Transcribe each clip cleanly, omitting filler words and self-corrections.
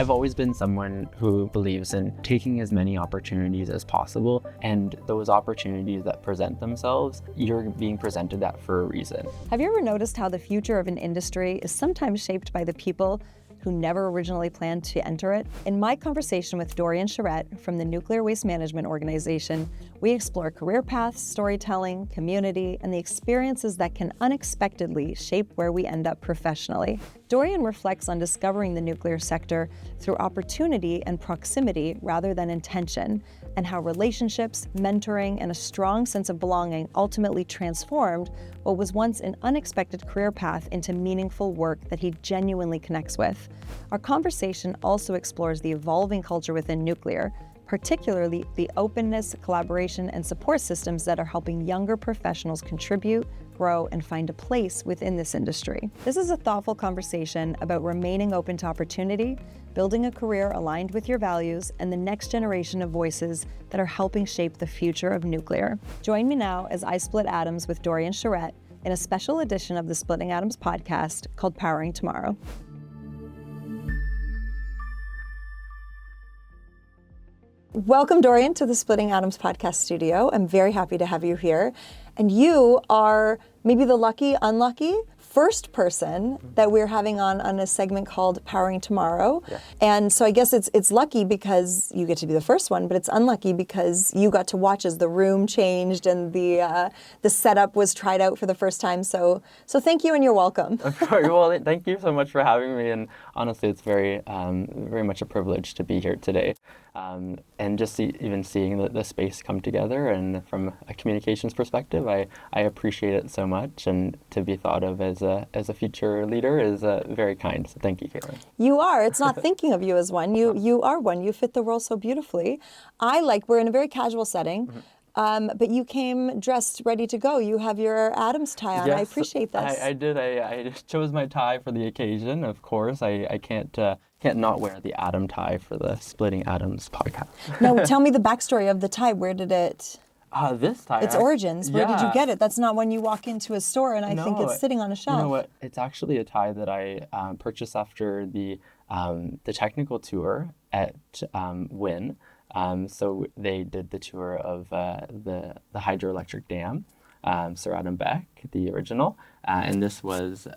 I've always been someone who believes in taking as many opportunities as possible, and those opportunities that present themselves, you're being presented that for a reason. Have you ever noticed how the future of an industry is sometimes shaped by the people who never originally planned to enter it? In my conversation with Dorian Charette from the Nuclear Waste Management Organization, we explore career paths, storytelling, community, and the experiences that can unexpectedly shape where we end up professionally. Dorian reflects on discovering the nuclear sector through opportunity and proximity rather than intention, and how relationships, mentoring, and a strong sense of belonging ultimately transformed what was once an unexpected career path into meaningful work that he genuinely connects with. Our conversation also explores the evolving culture within nuclear, particularly the openness, collaboration, and support systems that are helping younger professionals contribute, grow, and find a place within this industry. This is a thoughtful conversation about remaining open to opportunity, building a career aligned with your values, and the next generation of voices that are helping shape the future of nuclear. Join me now as I split atoms with Dorian Charette in a special edition of the Splitting Atoms podcast called Powering Tomorrow. Welcome, Dorian, to the Splitting Atoms podcast studio. I'm very happy to have you here. And you are maybe the lucky, unlucky first person that we're having on a segment called Powering Tomorrow. Yeah. And so I guess it's lucky because you get to be the first one, but it's unlucky because you got to watch as the room changed and the setup was tried out for the first time. So thank you and you're welcome. Of course. Well, thank you so much for having me. And honestly, it's very much a privilege to be here today. And just even seeing the space come together, and from a communications perspective, I appreciate it so much. And to be thought of as a future leader is very kind. So thank you, Caitlin. You are. It's not thinking of you as one. You are one. You fit the role so beautifully. We're in a very casual setting. Mm-hmm. But you came dressed, ready to go. You have your Adams tie on. Yes, I appreciate this. I did. I chose my tie for the occasion. Of course, I can't not wear the Atom tie for the Splitting Atoms podcast. No, tell me the backstory of the tie. Where did it? This tie. Its origins. Where did you get it? That's not when you walk into a store and I think it's sitting on a shelf. You know what? It's actually a tie that I purchased after the technical tour at WIN. So they did the tour of the hydroelectric dam, Surratt and Beck, the original, and this was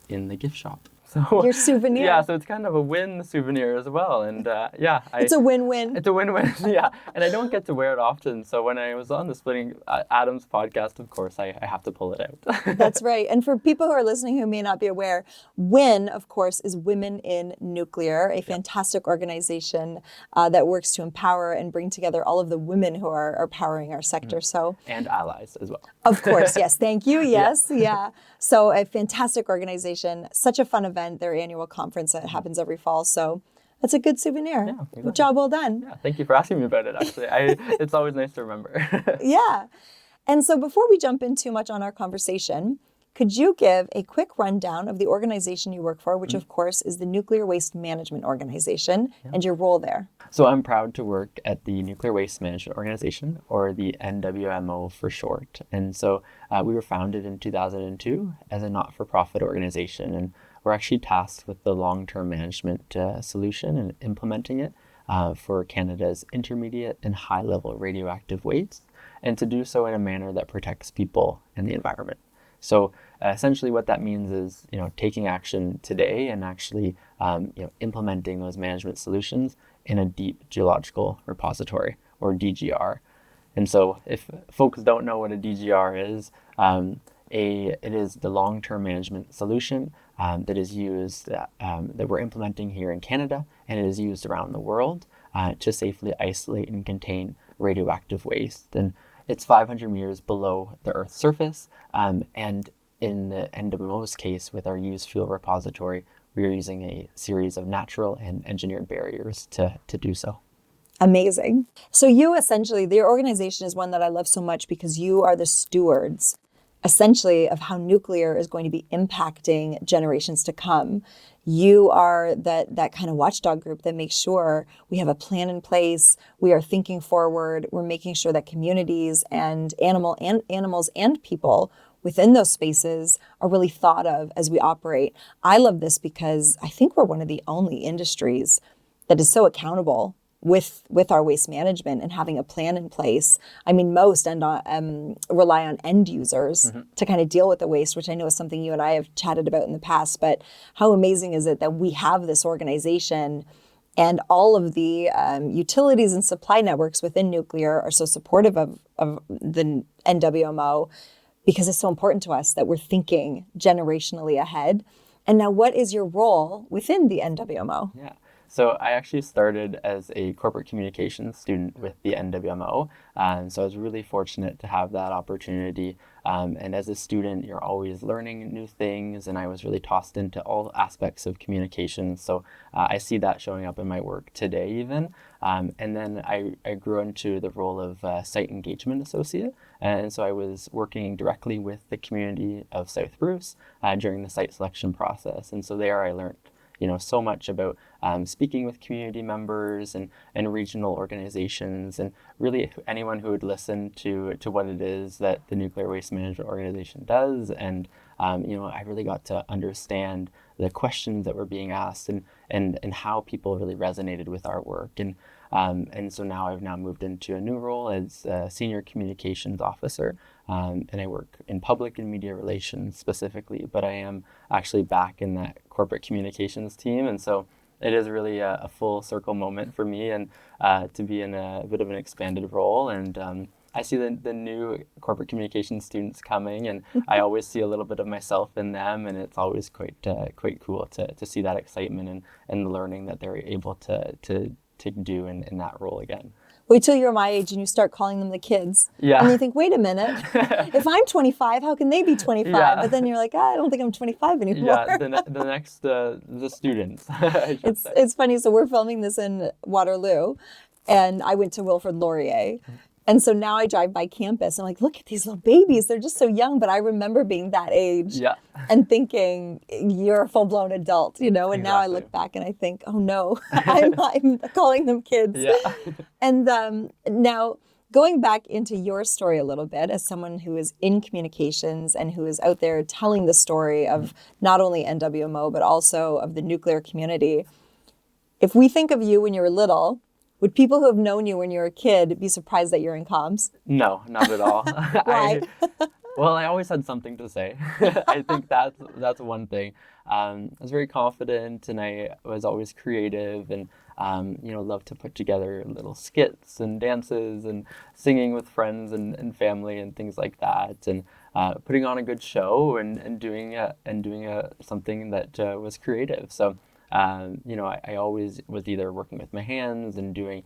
in the gift shop. So your souvenir. Yeah, so it's kind of a win souvenir as well, and it's a win-win. It's a win-win, yeah. And I don't get to wear it often, so when I was on the Splitting Atoms podcast, of course, I have to pull it out. That's right. And for people who are listening who may not be aware, WIN, of course, is Women in Nuclear, a fantastic organization that works to empower and bring together all of the women who are powering our sector. So and allies as well. Of course, yes. Thank you. Yes, yeah. So a fantastic organization, such a fun event. Their annual conference that happens every fall. So that's a good souvenir. Yeah, exactly. Good job, well done. Yeah, thank you for asking me about it, actually. It's always nice to remember. Yeah. And so before we jump in too much on our conversation, could you give a quick rundown of the organization you work for, which of course is the Nuclear Waste Management Organization, and your role there? So I'm proud to work at the Nuclear Waste Management Organization, or the NWMO for short. And so we were founded in 2002 as a not-for-profit organization, and we're actually tasked with the long-term management solution and implementing it for Canada's intermediate and high-level radioactive waste, and to do so in a manner that protects people and the environment. So essentially what that means is, taking action today and actually, implementing those management solutions in a deep geological repository, or DGR. And so if folks don't know what a DGR is, it is the long-term management solution that is used, that we're implementing here in Canada, and it is used around the world to safely isolate and contain radioactive waste. And it's 500 meters below the Earth's surface. And in the NWMO's case, with our used fuel repository, we are using a series of natural and engineered barriers to do so. Amazing. So you essentially, your organization is one that I love so much because you are the stewards, essentially, of how nuclear is going to be impacting generations to come. You are that kind of watchdog group that makes sure we have a plan in place. We are thinking forward. We're making sure that communities and animals and people within those spaces are really thought of as we operate. I love this because I think we're one of the only industries that is so accountable with our waste management and having a plan in place. I mean, most rely on end users to kind of deal with the waste, which I know is something you and I have chatted about in the past. But how amazing is it that we have this organization and all of the utilities and supply networks within nuclear are so supportive of the NWMO, because it's so important to us that we're thinking generationally ahead. And now, what is your role within the NWMO? Yeah. So I actually started as a corporate communications student with the NWMO. So I was really fortunate to have that opportunity. And as a student, you're always learning new things. And I was really tossed into all aspects of communications. So I see that showing up in my work today even. And then I grew into the role of site engagement associate. And so I was working directly with the community of South Bruce during the site selection process. And so there I learned so much about speaking with community members and regional organizations, and really anyone who would listen to what it is that the Nuclear Waste Management Organization does. And I really got to understand the questions that were being asked and how people really resonated with our work. And so now I've moved into a new role as a senior communications officer, and I work in public and media relations specifically, but I am actually back in that corporate communications team. And so it is really a full circle moment for me, and to be in a bit of an expanded role. And I see the new corporate communications students coming, and I always see a little bit of myself in them, and it's always quite cool to see that excitement and the learning that they're able to do in that role again. Wait till you're my age and you start calling them the kids. Yeah. And you think, wait a minute, if I'm 25, how can they be 25? Yeah. But then you're like, I don't think I'm 25 anymore. Yeah, the next, the students. It's funny. So we're filming this in Waterloo, and I went to Wilfrid Laurier. And so now I drive by campus. I'm like, look at these little babies. They're just so young. But I remember being that age and thinking, you're a full-blown adult, And Exactly. now I look back and I think, oh no, I'm calling them kids. Yeah. And now going back into your story a little bit as someone who is in communications and who is out there telling the story of not only NWMO, but also of the nuclear community. If we think of you when you were little, would people who have known you when you were a kid be surprised that you're in comms? No, not at all. Why? I always had something to say. I think that's one thing. I was very confident, and I was always creative, and loved to put together little skits and dances and singing with friends and family and things like that, and putting on a good show and doing something that was creative. So. I always was either working with my hands and doing,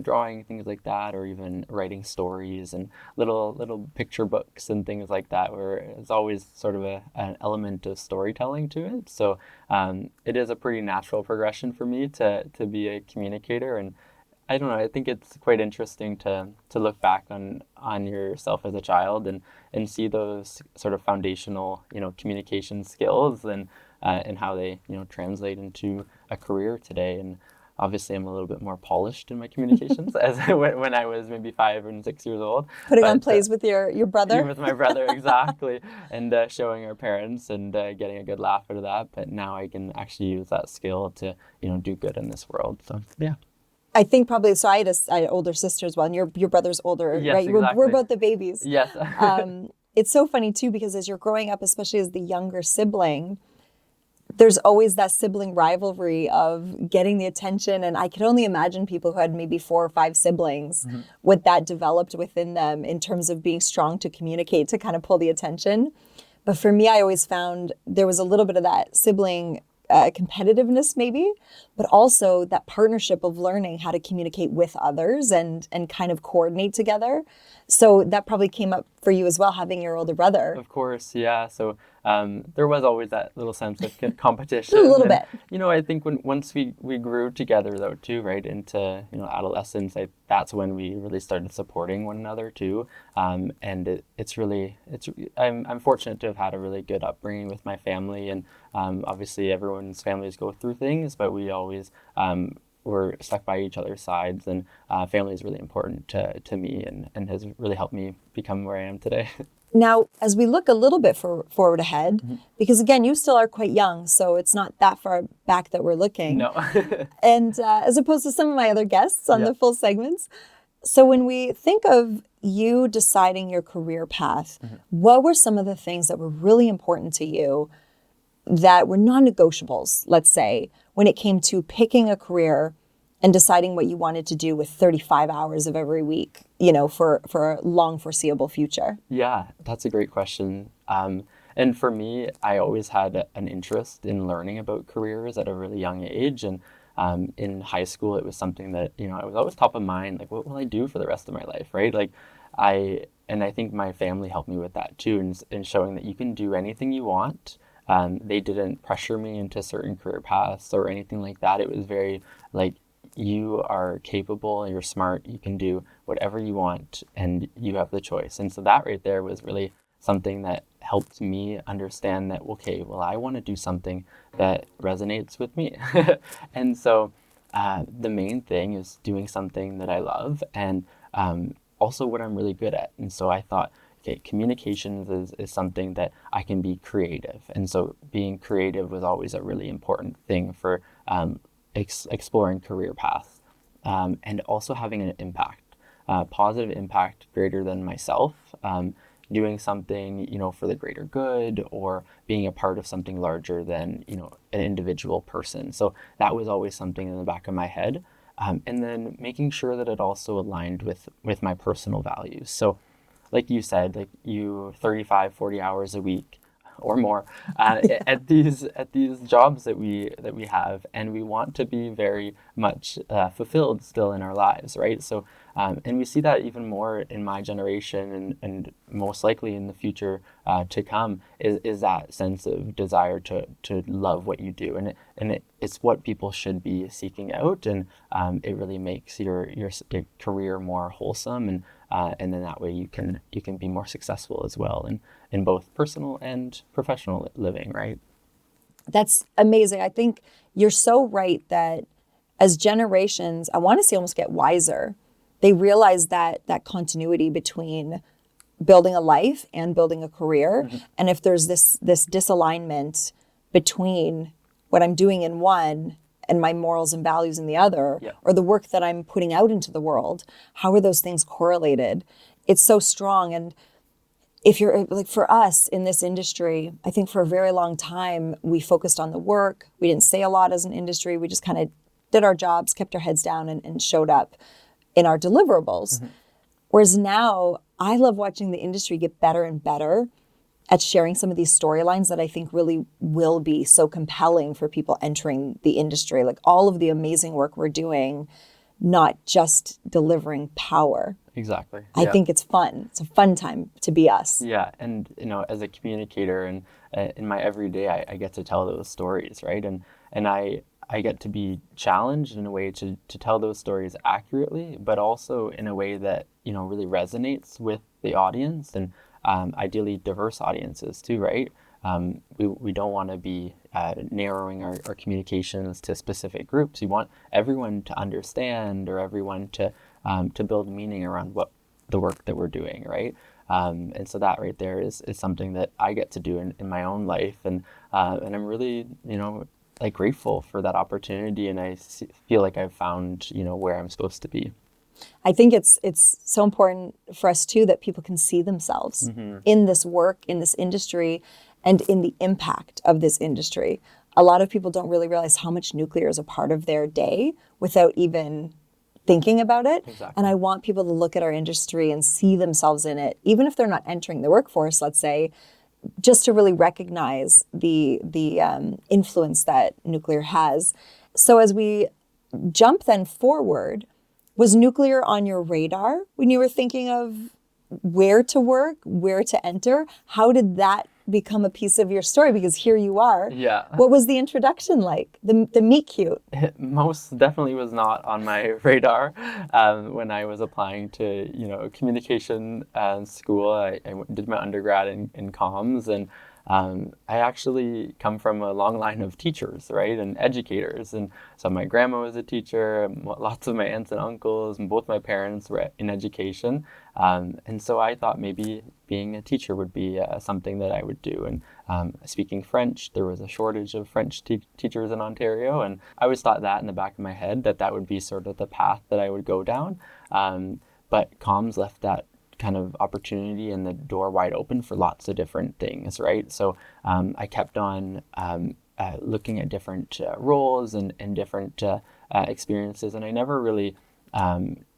drawing, things like that, or even writing stories and little picture books and things like that, where it's always sort of an element of storytelling to it. So it is a pretty natural progression for me to be a communicator. And I don't know, I think it's quite interesting to look back on yourself as a child and see those sort of foundational, communication skills and how they, translate into a career today. And obviously I'm a little bit more polished in my communications as when I was maybe 5 and 6 years old. Putting on plays with your brother? With my brother, exactly. And showing our parents and getting a good laugh out of that. But now I can actually use that skill to, do good in this world. So, yeah. I think probably, so I had an older sister as well, and your brother's older, yes, right? Exactly. We're both the babies. Yes. It's so funny too, because as you're growing up, especially as the younger sibling, there's always that sibling rivalry of getting the attention. And I could only imagine people who had maybe 4 or 5 siblings, what that developed within them in terms of being strong to communicate, to kind of pull the attention. But for me, I always found there was a little bit of that sibling competitiveness maybe, but also that partnership of learning how to communicate with others and kind of coordinate together. So that probably came up for you as well, having your older brother. Of course, yeah. So there was always that little sense of competition. A little bit. I think once we grew together though too, right, into adolescence, that's when we really started supporting one another too. And I'm fortunate to have had a really good upbringing with my family, and obviously everyone's families go through things, but we always we're stuck by each other's sides, and family is really important to me, and has really helped me become where I am today. Now, as we look a little bit forward ahead, because again, you still are quite young, so it's not that far back that we're looking. No. And as opposed to some of my other guests on the full segments. So when we think of you deciding your career path, what were some of the things that were really important to you that were non-negotiables, let's say, when it came to picking a career and deciding what you wanted to do with 35 hours of every week, for a long foreseeable future? Yeah, that's a great question. And for me, I always had an interest in learning about careers at a really young age. And in high school, it was something that, it was always top of mind, like, what will I do for the rest of my life, right? Like, I think my family helped me with that too, in showing that you can do anything you want. They didn't pressure me into certain career paths or anything like that. It was very like, you are capable, you're smart, you can do whatever you want, and you have the choice. And so that right there was really something that helped me understand that, okay, well, I want to do something that resonates with me. And so the main thing is doing something that I love, and also what I'm really good at. And so I thought, okay, communications is something that I can be creative. And so being creative was always a really important thing for exploring career paths, and also having an impact, positive impact greater than myself, doing something, for the greater good, or being a part of something larger than, an individual person. So that was always something in the back of my head. And then making sure that it also aligned with my personal values. So like you said, like 35, 40 hours a week or more at these jobs that we have, and we want to be very much fulfilled still in our lives, right? So and we see that even more in my generation, and most likely in the future to come, is that sense of desire to love what you do, and it's what people should be seeking out, and it really makes your career more wholesome, and then that way you can be more successful as well in both personal and professional living, right? That's amazing. I think you're so right that as generations, I want to say, almost get wiser, they realize that continuity between building a life and building a career. And if there's this disalignment between what I'm doing in one and my morals and values in the other, or the work that I'm putting out into the world, how are those things correlated? It's so strong. And if you're like, for us in this industry, I think for a very long time, we focused on the work. We didn't say a lot as an industry. We just kind of did our jobs, kept our heads down, and showed up in our deliverables. Whereas now, I love watching the industry get better and better at sharing some of these storylines that I think really will be so compelling for people entering the industry. Like all of the amazing work we're doing, not just delivering power. Exactly. I think it's fun. It's a fun time to be us. Yeah, and as a communicator, and in my everyday, I get to tell those stories, right? And I get to be challenged in a way to tell those stories accurately, but also in a way that really resonates with the audience, and ideally diverse audiences too, right? We don't want to be narrowing our communications to specific groups. We want everyone to understand, or everyone to build meaning around what the work that we're doing, right? And so that right there is something that I get to do in my own life, and I'm really grateful for that opportunity, and I feel like I've found where I'm supposed to be. I think it's so important for us too that people can see themselves in this work, in this industry, and in the impact of this industry. A lot of people don't really realize how much nuclear is a part of their day without even thinking about it. Exactly. And I want people to look at our industry and see themselves in it, even if they're not entering the workforce, let's say, just to really recognize the influence that nuclear has. So as we jump then forward, was nuclear on your radar when you were thinking of where to work, where to enter? How did that become a piece of your story? Because here you are. Yeah. What was the introduction like? The meet cute? It most definitely was not on my radar when I was applying to communication school. I did my undergrad in comms, and I actually come from a long line of teachers, right, and educators. And so my grandma was a teacher, lots of my aunts and uncles, and both my parents were in education. And so I thought maybe being a teacher would be something that I would do. And speaking French, there was a shortage of French teachers in Ontario. And I always thought that in the back of my head, that would be sort of the path that I would go down. But comms left that kind of opportunity and the door wide open for lots of different things, right? So I kept on looking at different roles and different experiences, and I never really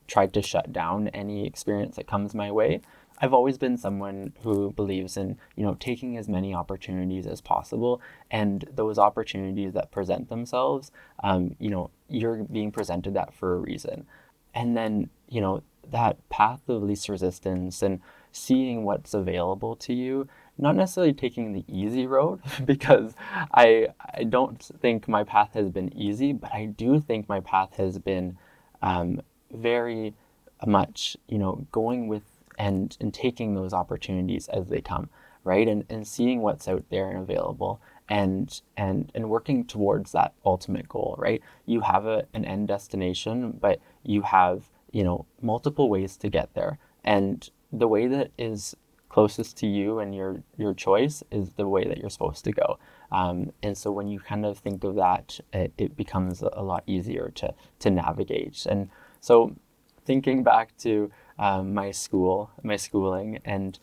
tried to shut down any experience that comes my way. I've always been someone who believes in, taking as many opportunities as possible, and those opportunities that present themselves, you're being presented that for a reason. And then, that path of least resistance and seeing what's available to you, not necessarily taking the easy road, because I don't think my path has been easy, but I do think my path has been very much, going with and taking those opportunities as they come, right? And seeing what's out there and available and working towards that ultimate goal, right? You have an end destination, but you have, multiple ways to get there. And the way that is closest to you and your choice is the way that you're supposed to go. And so when you kind of think of that, it becomes a lot easier to navigate. And so thinking back to my schooling, and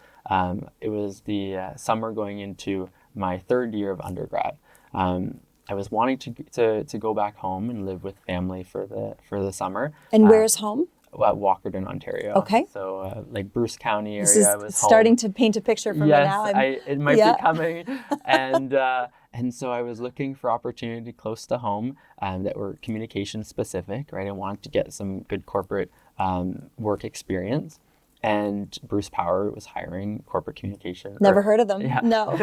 it was the summer going into my third year of undergrad. I was wanting to go back home and live with family for the summer. And where's home? Walkerton, Ontario. Okay. So like Bruce County area. This is was starting home. to paint a picture for Yes, me now. it might be coming. And so I was looking for opportunity close to home that were communication specific, right? I wanted to get some good corporate work experience. And Bruce Power was hiring corporate communication. Never heard of them. Yeah. No.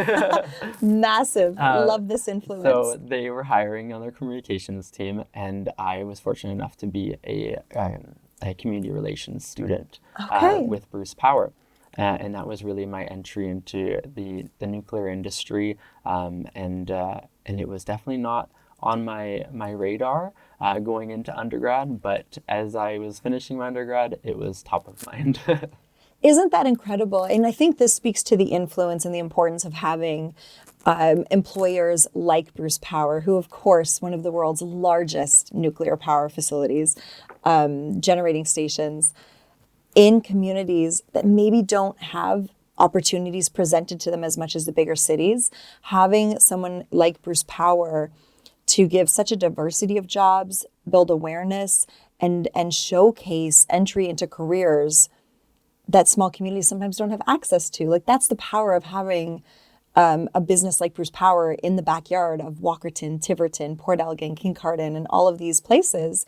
Massive. Love this influence. So they were hiring on their communications team, and I was fortunate enough to be a community relations student with Bruce Power. And that was really my entry into the nuclear industry. And it was definitely not on my radar going into undergrad, but as I was finishing my undergrad, it was top of mind. Isn't that incredible? And I think this speaks to the influence and the importance of having employers like Bruce Power, who, of course, one of the world's largest nuclear power facilities, generating stations, in communities that maybe don't have opportunities presented to them as much as the bigger cities. Having someone like Bruce Power to give such a diversity of jobs, build awareness, and showcase entry into careers that small communities sometimes don't have access to. Like, that's the power of having a business like Bruce Power in the backyard of Walkerton, Tiverton, Port Elgin, Kincardine, and all of these places.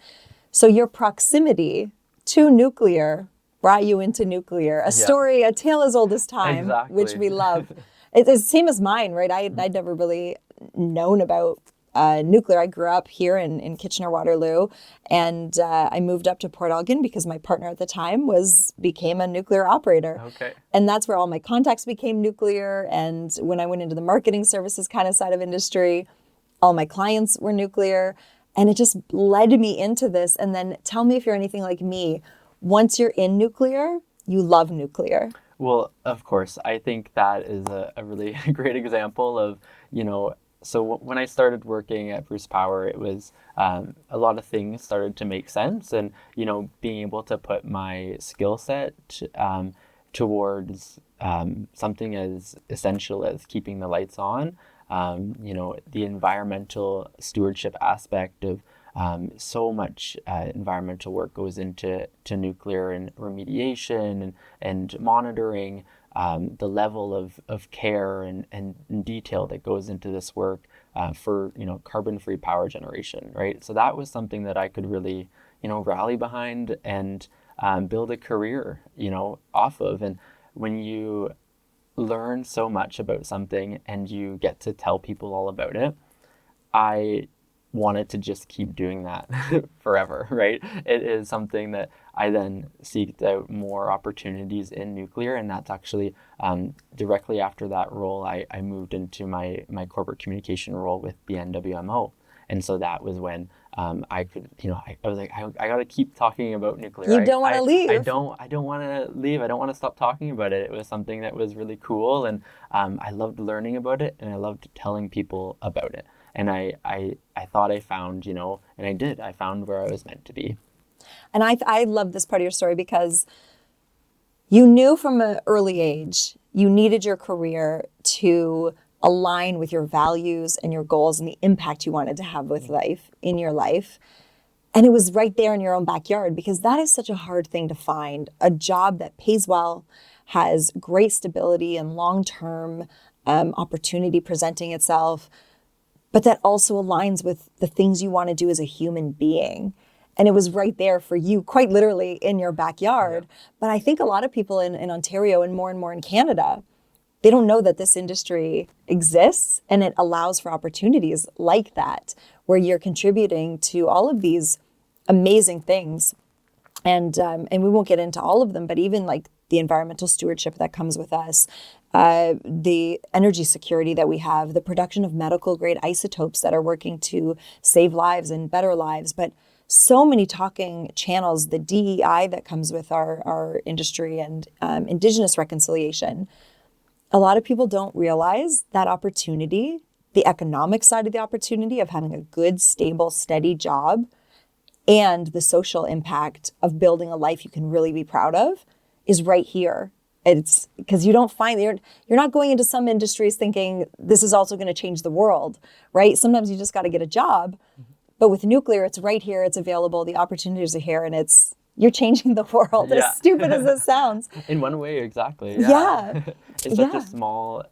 So your proximity to nuclear brought you into nuclear. A story, a tale as old as time, exactly. Which we love. It's the same as mine, right? I'd never really known about nuclear. I grew up here in Kitchener-Waterloo, and I moved up to Port Elgin because my partner at the time became a nuclear operator. Okay. And that's where all my contacts became nuclear. And when I went into the marketing services kind of side of industry, all my clients were nuclear. And it just led me into this. And then tell me if you're anything like me. Once you're in nuclear, you love nuclear. Well, of course, I think that is a really great example of, so when I started working at Bruce Power, it was a lot of things started to make sense. And, being able to put my skill set towards something as essential as keeping the lights on, the environmental stewardship aspect of so much environmental work goes into nuclear and remediation and monitoring. The level of care and detail that goes into this work for carbon-free power generation, right? So that was something that I could really rally behind and build a career off of. And when you learn so much about something and you get to tell people all about it, I wanted to just keep doing that forever, right? It is something that I then seeked out more opportunities in nuclear, and that's actually directly after that role, I moved into my corporate communication role with the NWMO. And so that was when I could, I was like, I got to keep talking about nuclear. You don't want to leave. I don't want to leave. I don't want to stop talking about it. It was something that was really cool, and I loved learning about it, and I loved telling people about it. And I thought I found, and I did. I found where I was meant to be. And I love this part of your story because you knew from an early age you needed your career to align with your values and your goals and the impact you wanted to have with life in your life. And it was right there in your own backyard, because that is such a hard thing to find. A job that pays well, has great stability and long-term opportunity presenting itself, but that also aligns with the things you want to do as a human being. And it was right there for you, quite literally in your backyard. Yeah. But I think a lot of people in Ontario and more in Canada, they don't know that this industry exists, and it allows for opportunities like that, where you're contributing to all of these amazing things. And we won't get into all of them, but even like the environmental stewardship that comes with us, the energy security that we have, the production of medical grade isotopes that are working to save lives and better lives, but so many talking channels, the DEI that comes with our industry, and Indigenous reconciliation. A lot of people don't realize that opportunity, the economic side of the opportunity of having a good, stable, steady job, and the social impact of building a life you can really be proud of is right here. It's because you don't find, you're not going into some industries thinking this is also going to change the world, right? Sometimes you just got to get a job. But with nuclear, it's right here, it's available, the opportunities are here, and you're changing the world, Yeah. as stupid as it sounds. In one way, exactly. Yeah. It's such a small,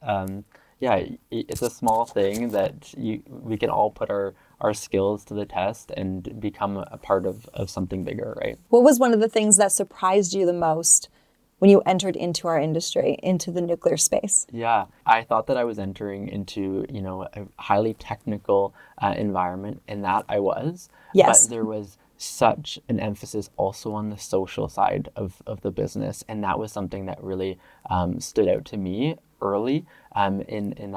it's a small thing that we can all put our skills to the test and become a part of something bigger, right? What was one of the things that surprised you the most when you entered into our industry, into the nuclear space? Yeah, I thought that I was entering into, a highly technical environment, and that I was. Yes. But there was such an emphasis also on the social side of the business, and that was something that really stood out to me early in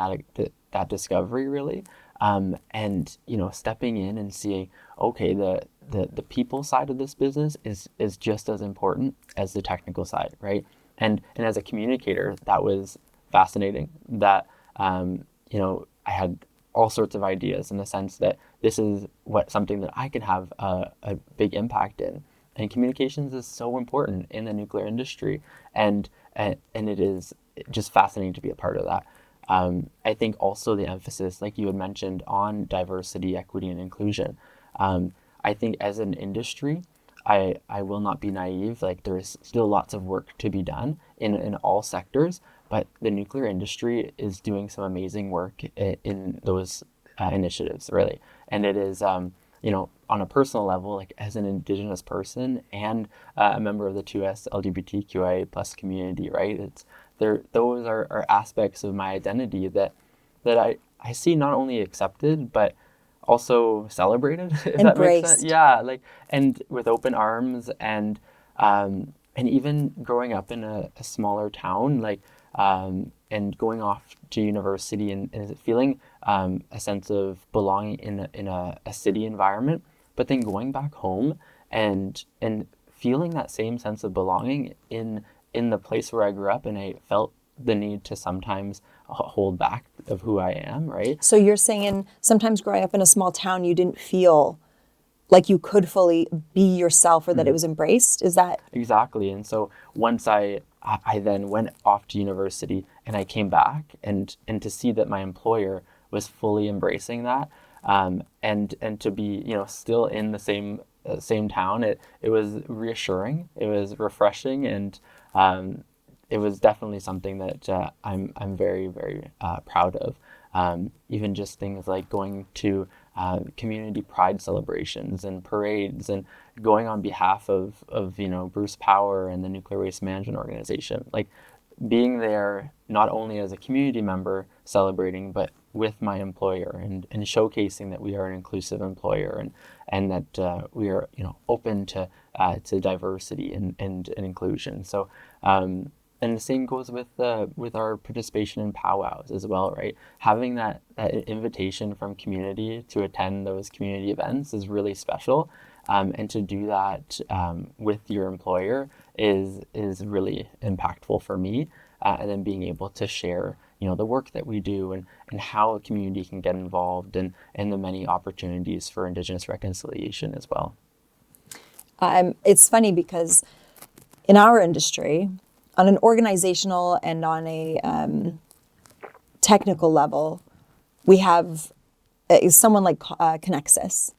that discovery, really. And stepping in and seeing, okay, the people side of this business is just as important as the technical side, right? And as a communicator, that was fascinating. That I had all sorts of ideas in the sense that this is something that I can have a big impact in. And communications is so important in the nuclear industry, and it is just fascinating to be a part of that. I think also the emphasis, like you had mentioned, on diversity, equity, and inclusion. I think as an industry, I will not be naive. Like, there is still lots of work to be done in all sectors, but the nuclear industry is doing some amazing work in those initiatives, really. And it is, on a personal level, like as an Indigenous person and a member of the 2S LGBTQIA plus community, right? Those are aspects of my identity that I see not only accepted, but also celebrated, if that makes sense. Yeah, and with open arms, and even growing up in a smaller town, and going off to university and feeling a sense of belonging in a city environment, but then going back home and feeling that same sense of belonging in the place where I grew up, and I felt the need to sometimes hold back of who I am, right? So you're saying sometimes growing up in a small town, you didn't feel like you could fully be yourself, or that it was embraced? Is that? Exactly. And so once I then went off to university and I came back, and to see that my employer was fully embracing that, and to be, still in the same town, it was reassuring, it was refreshing, and it was definitely something that I'm very, very proud of. Even just things like going to community pride celebrations and parades, and going on behalf of Bruce Power and the Nuclear Waste Management Organization. Like, being there not only as a community member celebrating, but with my employer and showcasing that we are an inclusive employer and that we are, open to diversity and inclusion. So and the same goes with our participation in powwows as well, right? Having that invitation from community to attend those community events is really special. And to do that with your employer is really impactful for me. And then being able to share, the work that we do and how a community can get involved and the many opportunities for Indigenous reconciliation as well. It's funny because in our industry, on an organizational and on a technical level, we have someone like Connexus,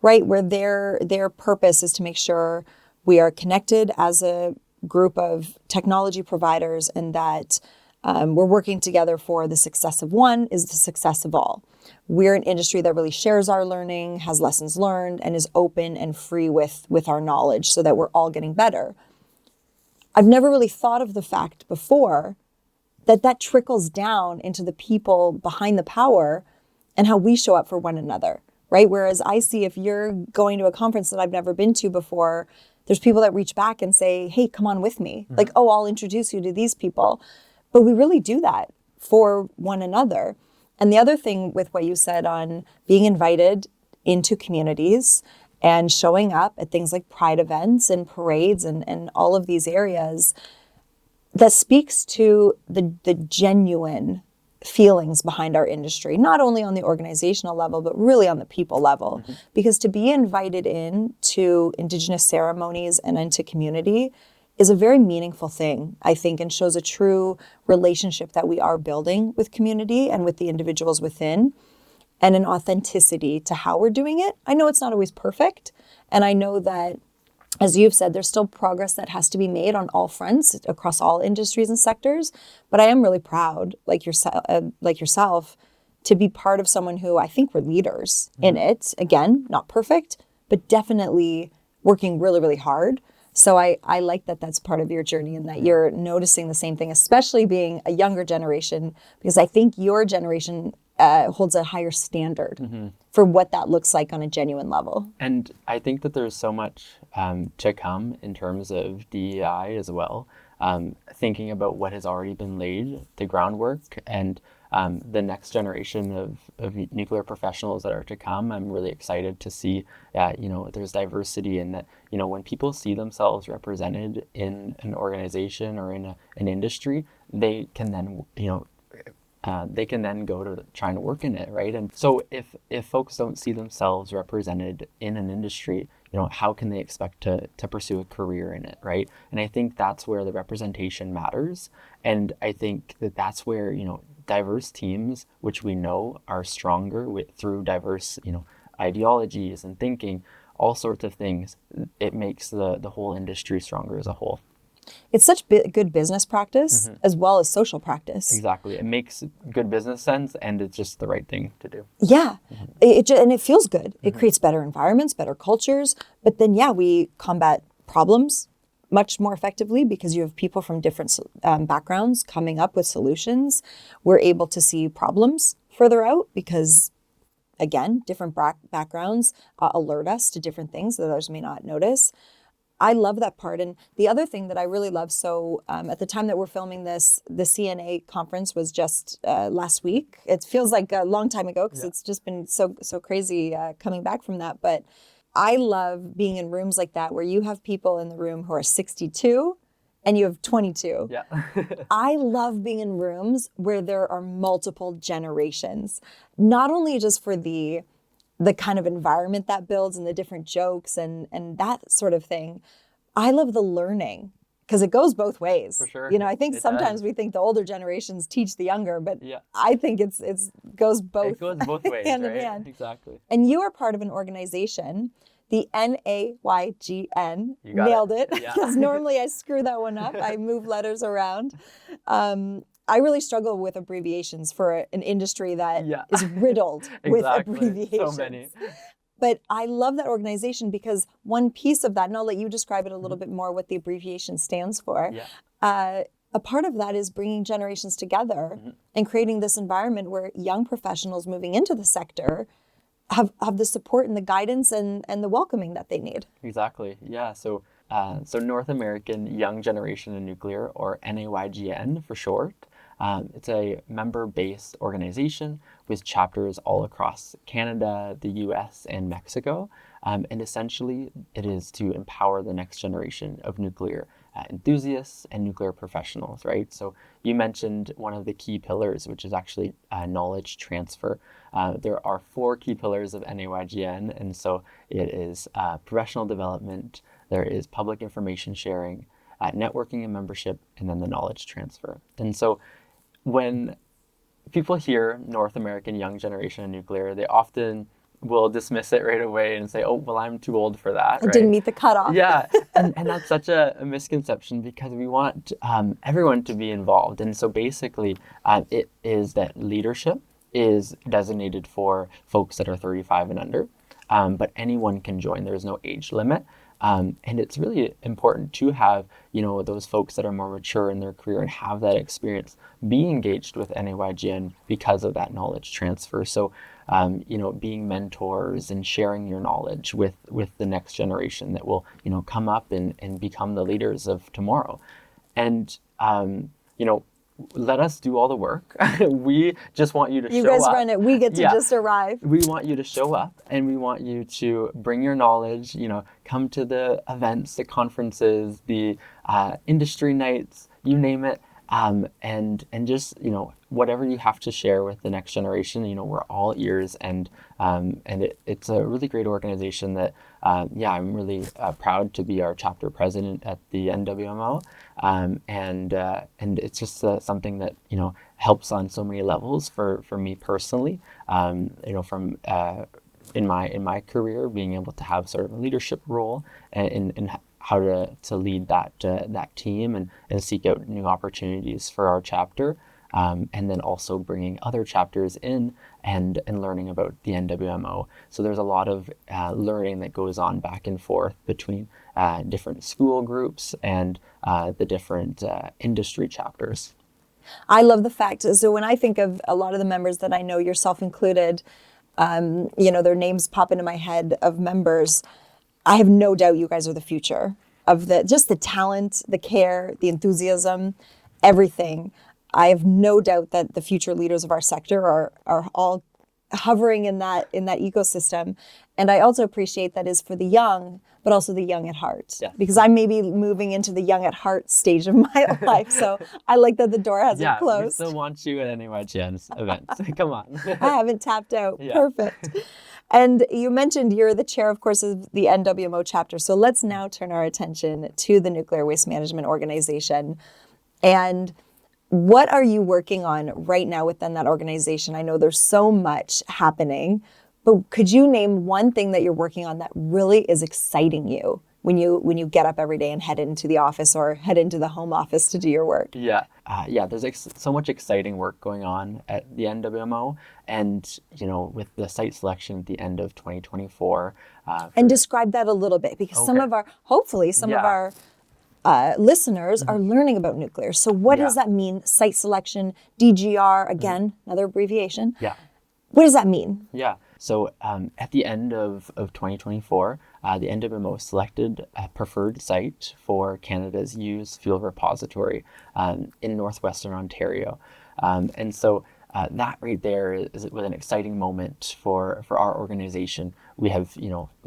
right? Where their purpose is to make sure we are connected as a group of technology providers and that we're working together for the success of one is the success of all. We're an industry that really shares our learning, has lessons learned, and is open and free with our knowledge so that we're all getting better. I've never really thought of the fact before that trickles down into the people behind the power and how we show up for one another, right? Whereas I see if you're going to a conference that I've never been to before, there's people that reach back and say, hey, come on with me. Mm-hmm. Like, oh, I'll introduce you to these people. But we really do that for one another. And the other thing with what you said on being invited into communities and showing up at things like pride events and parades and all of these areas, that speaks to the genuine feelings behind our industry, not only on the organizational level, but really on the people level. Mm-hmm. Because to be invited in to Indigenous ceremonies and into community is a very meaningful thing, I think, and shows a true relationship that we are building with community and with the individuals within, and an authenticity to how we're doing it. I know it's not always perfect, and I know that, as you've said, there's still progress that has to be made on all fronts across all industries and sectors. But I am really proud, like yourself, to be part of someone who I think we're leaders in it. Again, not perfect, but definitely working really, really hard. So I like that that's part of your journey and that you're noticing the same thing, especially being a younger generation, because I think your generation holds a higher standard for what that looks like on a genuine level. And I think that there's so much to come in terms of DEI as well. Thinking about what has already been laid, the groundwork, and the next generation of nuclear professionals that are to come. I'm really excited to see, there's diversity in that, when people see themselves represented in an organization or in an industry, they can then, go to trying to work in it, right? And so if folks don't see themselves represented in an industry, how can they expect to pursue a career in it, right? And I think that's where the representation matters. And I think that's where, diverse teams, which we know are stronger through diverse, ideologies and thinking, all sorts of things, it makes the whole industry stronger as a whole. It's such good business practice as well as social practice. Exactly. It makes good business sense, and it's just the right thing to do. Yeah. And it feels good. It creates better environments, better cultures. But then, we combat problems much more effectively because you have people from different backgrounds coming up with solutions. We're able to see problems further out because, again, different backgrounds alert us to different things that others may not notice. I love that part. And the other thing that I really love, so at the time that we're filming this, the CNA conference was just last week. It feels like a long time ago because it's just been so crazy coming back from that. But I love being in rooms like that where you have people in the room who are 62 and you have 22. Yeah. I love being in rooms where there are multiple generations, not only just for the kind of environment that builds and the different jokes and that sort of thing. I love the learning because it goes both ways. For sure. I think sometimes we think the older generations teach the younger, but I think it goes both. It goes both ways, hand right? in hand. Exactly. And you are part of an organization, the NAYGN. Nailed it. Because normally I screw that one up. I move letters around. I really struggle with abbreviations for an industry that is riddled with abbreviations. So many. But I love that organization because one piece of that, and I'll let you describe it a little bit more, what the abbreviation stands for, a part of that is bringing generations together and creating this environment where young professionals moving into the sector have the support and the guidance and the welcoming that they need. Exactly. Yeah. So North American Young Generation in Nuclear, or NAYGN for short, it's a member-based organization with chapters all across Canada, the US, and Mexico. And essentially, it is to empower the next generation of nuclear enthusiasts and nuclear professionals, right? So you mentioned one of the key pillars, which is actually knowledge transfer. There are 4 key pillars of NAYGN, and so it is professional development, there is public information sharing, networking and membership, and then the knowledge transfer. And so when people hear North American Young Generation in Nuclear, they often will dismiss it right away and say, oh, well, I'm too old for that. I didn't meet the cutoff. Yeah, and that's such a misconception, because we want everyone to be involved. And so basically, it is that leadership is designated for folks that are 35 and under, but anyone can join. There is no age limit. And it's really important to have, those folks that are more mature in their career and have that experience be engaged with NAYGN because of that knowledge transfer. So, being mentors and sharing your knowledge with the next generation that will, come up and become the leaders of tomorrow. And, let us do all the work. We just want you to show up. You guys run it. We get to just arrive. We want you to show up, and we want you to bring your knowledge, come to the events, the conferences, the industry nights, you name it. And just, whatever you have to share with the next generation, we're all ears, and it's a really great organization that, I'm really proud to be our chapter president at the NWMO. And it's just something that, helps on so many levels for me personally, from, in my career, being able to have sort of a leadership role in how to lead that team and seek out new opportunities for our chapter, and then also bringing other chapters in and learning about the NWMO. So there's a lot of learning that goes on back and forth between different school groups and the different industry chapters. I love the fact, so when I think of a lot of the members that I know, yourself included, their names pop into my head of members. I have no doubt you guys are the future of the talent, the care, the enthusiasm, everything. I have no doubt that the future leaders of our sector are all hovering in that ecosystem. And I also appreciate that is for the young, but also the young at heart. Yeah. Because I may be moving into the young at heart stage of my life. So I like that the door hasn't closed. Yeah, we still want you at NAYGN's events. Come on. I haven't tapped out. Yeah. Perfect. And you mentioned you're the chair, of course, of the NWMO chapter. So let's now turn our attention to the Nuclear Waste Management Organization. And what are you working on right now within that organization? I know there's so much happening, but could you name one thing that you're working on that really is exciting you when you get up every day and head into the office or head into the home office to do your work? Yeah, there's so much exciting work going on at the NWMO, and with the site selection at the end of 2024. And describe that a little bit, because some of our listeners are learning about nuclear. So what does that mean? Site selection, DGR, again, another abbreviation. Yeah. What does that mean? Yeah. So at the end of 2024, the NWMO selected a preferred site for Canada's used fuel repository in northwestern Ontario. And so that right there was an exciting moment for our organization. We have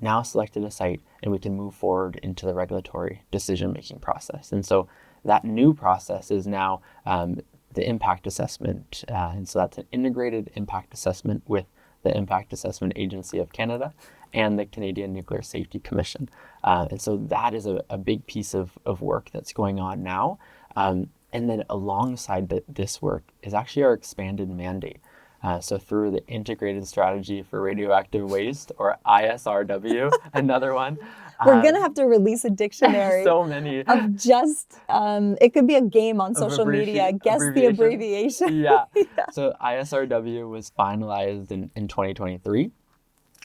now selected a site, and we can move forward into the regulatory decision-making process. And so that new process is now the impact assessment. And so that's an integrated impact assessment with the Impact Assessment Agency of Canada and the Canadian Nuclear Safety Commission. And so that is a big piece of work that's going on now. And then alongside this work is actually our expanded mandate. So through the Integrated Strategy for Radioactive Waste, or ISRW, another one. We're going to have to release a dictionary. So many. Of just, it could be a game on social media. Guess the abbreviation. Yeah. So ISRW was finalized in 2023.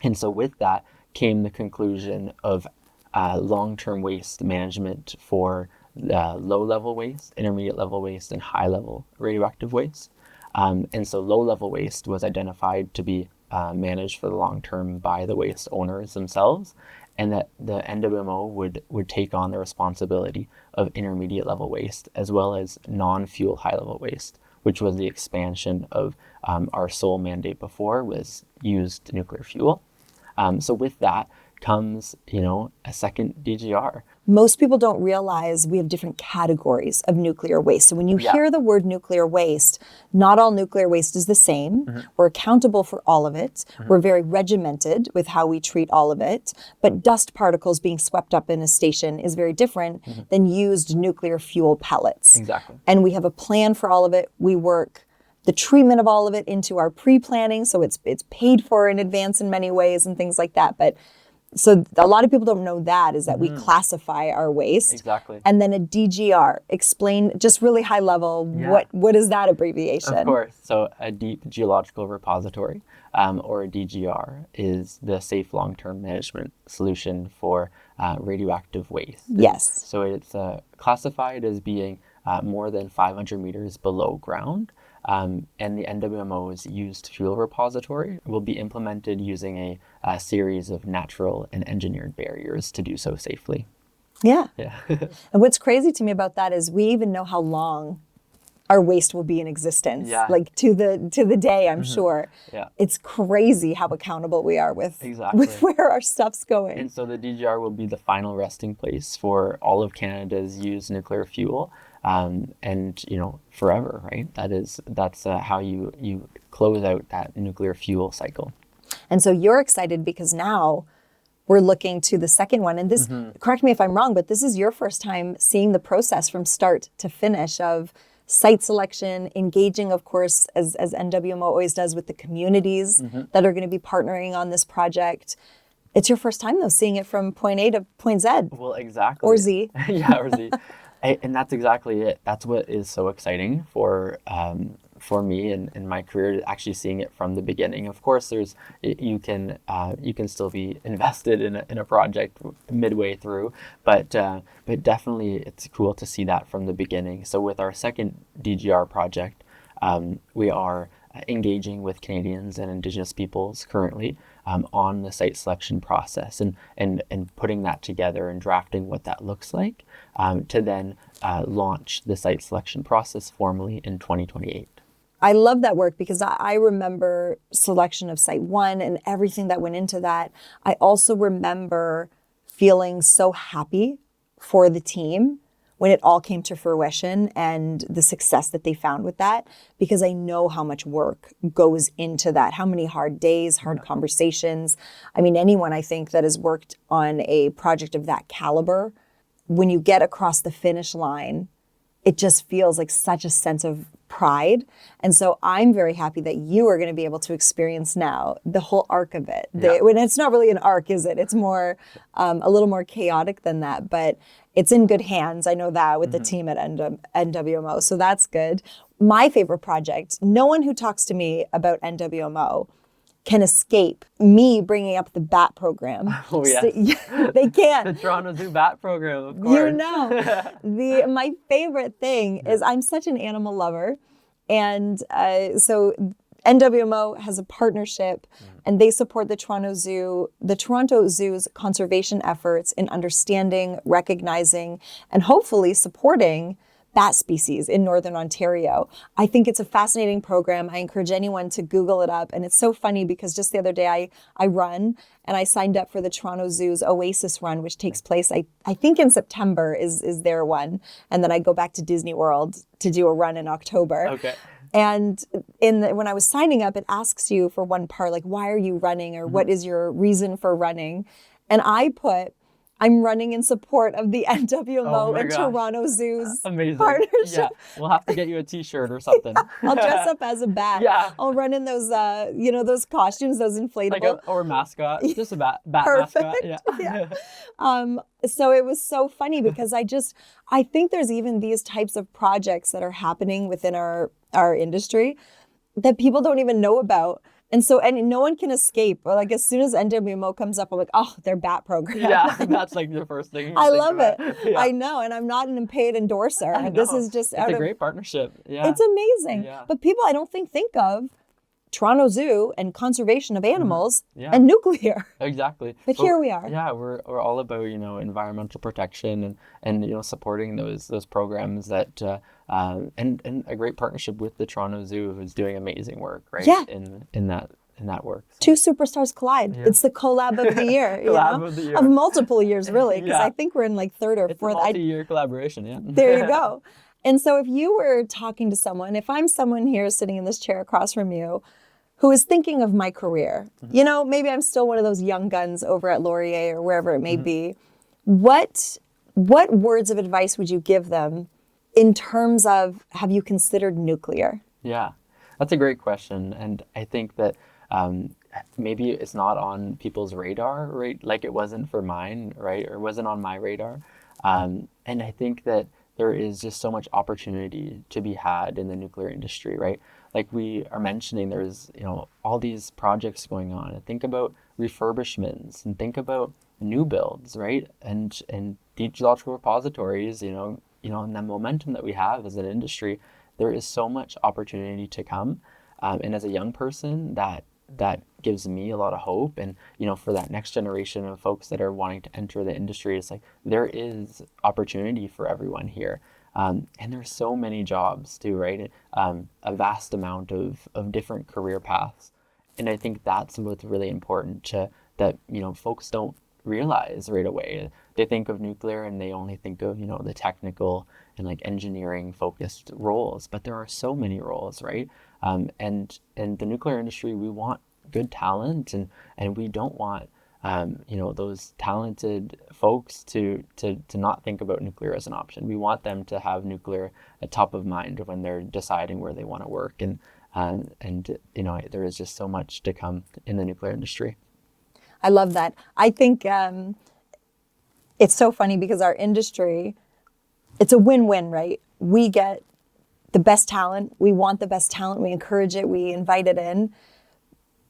And so with that came the conclusion of long-term waste management for low-level waste, intermediate-level waste, and high-level radioactive waste. And so low-level waste was identified to be managed for the long term by the waste owners themselves, and that the NWMO would take on the responsibility of intermediate level waste as well as non-fuel high level waste, which was the expansion of our sole mandate before was used nuclear fuel. So with that comes, a second DGR. Most people don't realize we have different categories of nuclear waste. So when you hear the word nuclear waste, not all nuclear waste is the same. We're accountable for all of it. We're very regimented with how we treat all of it. But dust particles being swept up in a station is very different than used nuclear fuel pellets. Exactly. And we have a plan for all of it. We work the treatment of all of it into our pre-planning. So it's paid for in advance in many ways and things like that. But so a lot of people don't know that is that we classify our waste. Exactly. And then a DGR, explain just really high level, what is that abbreviation? Of course. So a deep geological repository, or a DGR, is the safe long-term management solution for radioactive waste. Yes. So it's classified as being more than 500 meters below ground. And the NWMO's used fuel repository will be implemented using a series of natural and engineered barriers to do so safely. Yeah. Yeah. And what's crazy to me about that is we even know how long our waste will be in existence. Yeah. Like to the day, I'm sure. Yeah. It's crazy how accountable we are with where our stuff's going. And so the DGR will be the final resting place for all of Canada's used nuclear fuel. And forever, right? That's how you close out that nuclear fuel cycle. And so you're excited because now we're looking to the second one. And this, correct me if I'm wrong, but this is your first time seeing the process from start to finish of site selection, engaging, of course, as NWMO always does, with the communities that are going to be partnering on this project. It's your first time, though, seeing it from point A to point Z. Well, exactly. Or Z. Yeah, or Z. And that's exactly it. That's what is so exciting for me and my career, actually seeing it from the beginning. Of course, you can still be invested in a project midway through, but definitely it's cool to see that from the beginning. So with our second DGR project, we are engaging with Canadians and Indigenous peoples currently on the site selection process and putting that together and drafting what that looks like to then launch the site selection process formally in 2028. I love that work because I remember selection of Site 1 and everything that went into that. I also remember feeling so happy for the team when it all came to fruition and the success that they found with that, because I know how much work goes into that, how many hard days, hard conversations. I mean, anyone I think that has worked on a project of that caliber, when you get across the finish line, it just feels like such a sense of pride. And so I'm very happy that you are going to be able to experience now the whole arc of it. When it's not really an arc, is it? It's more, a little more chaotic than that, but it's in good hands. I know that with the team at NWMO. So that's good. My favorite project, no one who talks to me about NWMO can escape me bringing up the BAT program. Oh, yeah. They can't. The Toronto Zoo BAT program, of course. My favorite thing is I'm such an animal lover. And so NWMO has a partnership and they support the Toronto Zoo's conservation efforts in understanding, recognizing, and hopefully supporting bat species in Northern Ontario. I think it's a fascinating program. I encourage anyone to Google it up. And it's so funny because just the other day I run and I signed up for the Toronto Zoo's Oasis Run, which takes place, I think in September is their one. And then I go back to Disney World to do a run in October. Okay. And when I was signing up, it asks you for one part, like, why are you running? Or what is your reason for running? And I put, I'm running in support of the NWMO and Toronto Zoo's partnership. Yeah, we'll have to get you a T-shirt or something. I'll dress up as a bat. Yeah. I'll run in those, those costumes, those inflatable. Or mascot, just a bat Perfect. mascot. Yeah. So it was so funny because I think there's even these types of projects that are happening within our industry that people don't even know about. And so, and no one can escape. Or like as soon as NWMO comes up, I'm like, oh, their BAT program. Yeah, that's like the first thing. I love it. Yeah. I know. And I'm not an unpaid endorser. This is just it's a great partnership. Yeah. It's amazing. Yeah. But people I don't think of Toronto Zoo and conservation of animals Yeah. and nuclear. Exactly. But here we are. Yeah, we're all about, environmental protection and supporting those programs that and a great partnership with the Toronto Zoo, who's doing amazing work, right? Yeah. In that work. So. Two superstars collide. Yeah. It's the collab of the year. Of multiple years, really, because I think we're in like third or fourth. It's a multi-year collaboration, yeah. There you go. And so if you were talking to someone, if I'm someone here sitting in this chair across from you who is thinking of my career, maybe I'm still one of those young guns over at Laurier or wherever it may be, what words of advice would you give them in terms of, have you considered nuclear? Yeah, that's a great question. And I think that maybe it's not on people's radar, right? Like it wasn't for mine, right? Or wasn't on my radar. And I think that there is just so much opportunity to be had in the nuclear industry, right? Like we are mentioning, there's, all these projects going on. And think about refurbishments and think about new builds, right? And the geological repositories, and the momentum that we have as an industry, there is so much opportunity to come. And as a young person, that gives me a lot of hope. And, for that next generation of folks that are wanting to enter the industry, it's like there is opportunity for everyone here. And there's so many jobs too, right? A vast amount of different career paths. And I think that's what's really important that folks don't realize right away. They think of nuclear and they only think of, the technical and like engineering focused roles, but there are so many roles, right? And the nuclear industry, we want good talent and we don't want those talented folks to not think about nuclear as an option. We want them to have nuclear at top of mind when they're deciding where they want to work. And there is just so much to come in the nuclear industry. I love that. I think it's so funny because our industry, it's a win-win, right? We get the best talent. We want the best talent. We encourage it. We invite it in.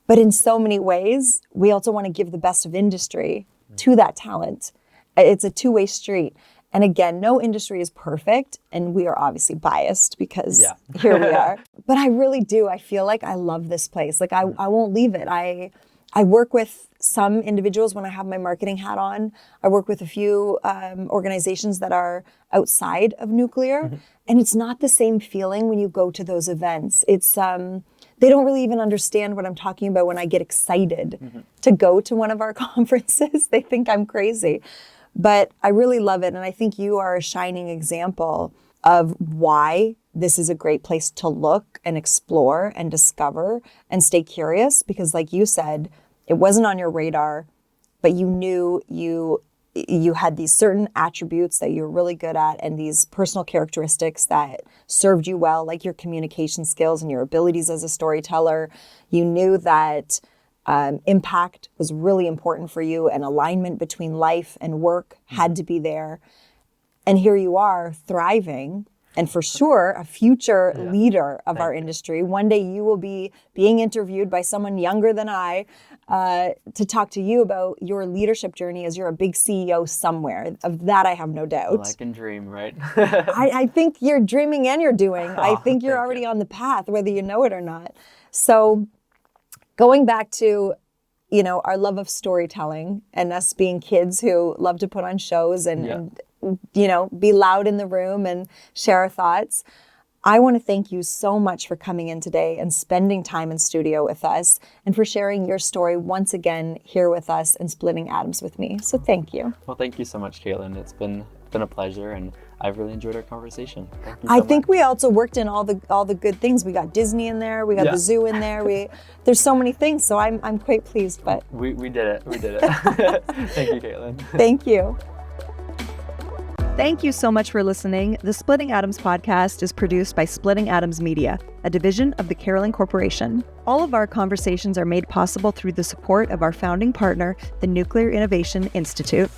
But in so many ways, we also want to give the best of industry to that talent. It's a two-way street. And again, no industry is perfect. And we are obviously biased because here we are. But I really do. I feel like I love this place. Like I won't leave it. I work with some individuals when I have my marketing hat on. I work with a few organizations that are outside of nuclear. And it's not the same feeling when you go to those events. It's they don't really even understand what I'm talking about when I get excited to go to one of our conferences. They think I'm crazy. But I really love it. And I think you are a shining example of why this is a great place to look and explore and discover and stay curious. Because like you said, it wasn't on your radar, but you knew you had these certain attributes that you're really good at and these personal characteristics that served you well, like your communication skills and your abilities as a storyteller. You knew that impact was really important for you and alignment between life and work had to be there. And here you are thriving and for sure a future leader of our industry. One day you will be being interviewed by someone younger than I to talk to you about your leadership journey as you're a big CEO somewhere. Of that, I have no doubt. Well, I can dream, right? I think you're dreaming and you're doing. I think you're already on the path, whether you know it or not. So going back to, our love of storytelling and us being kids who love to put on shows and be loud in the room and share our thoughts. I want to thank you so much for coming in today and spending time in studio with us and for sharing your story once again here with us and splitting atoms with me. So thank you. Well, thank you so much, Caitlin. It's been a pleasure and I've really enjoyed our conversation. Thank you so I much. think we also worked in all the good things. We got Disney in there. We got the zoo in there. There's so many things. So I'm quite pleased. But we did it. We did it. Thank you, Caitlin. Thank you. Thank you so much for listening. The Splitting Atoms podcast is produced by Splitting Atoms Media, a division of the Carolyn Corporation. All of our conversations are made possible through the support of our founding partner, the Nuclear Innovation Institute.